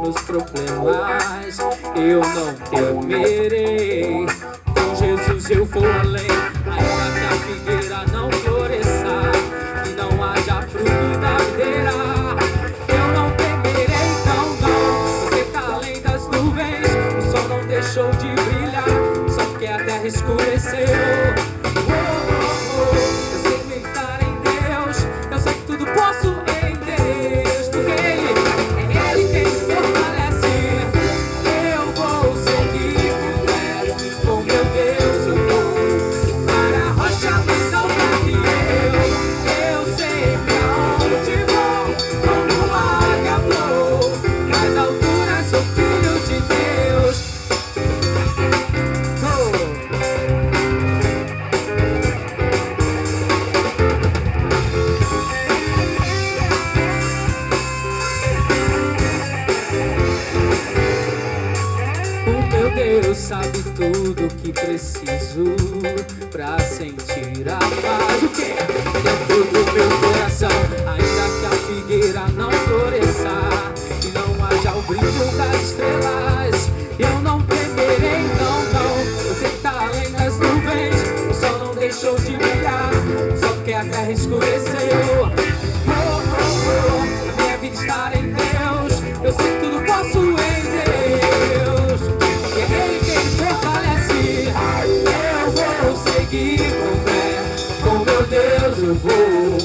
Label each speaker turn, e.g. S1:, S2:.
S1: meus problemas, eu não temerei. Com Jesus eu vou além, ainda que a figueira não floresça e não haja fruto da videira. Eu não temerei, não. Você tá além das nuvens, o sol não deixou de brilhar, só porque a terra escureceu. Eu sei meditar em Deus, eu sei que tudo posso em Deus, porque Ele é Ele quem me fortalece. Eu vou seguir com fé, com meu Deus eu vou para a rocha mais alta que eu sei pra onde vou, como águia vou, nas alturas sou filho de Deus. O meu Deus sabe tudo que preciso pra sentir a paz. O que? Dentro do meu coração, ainda que a figueira não floresça e não haja o brilho das estrelas, eu não temerei, não. Você tá além das nuvens, o sol não deixou de brilhar, só porque a terra escureceu. A minha vida está em Deus, eu sei que tudo posso em Deus, e é Ele quem me fortalece. Eu vou seguir com fé, com meu Deus eu vou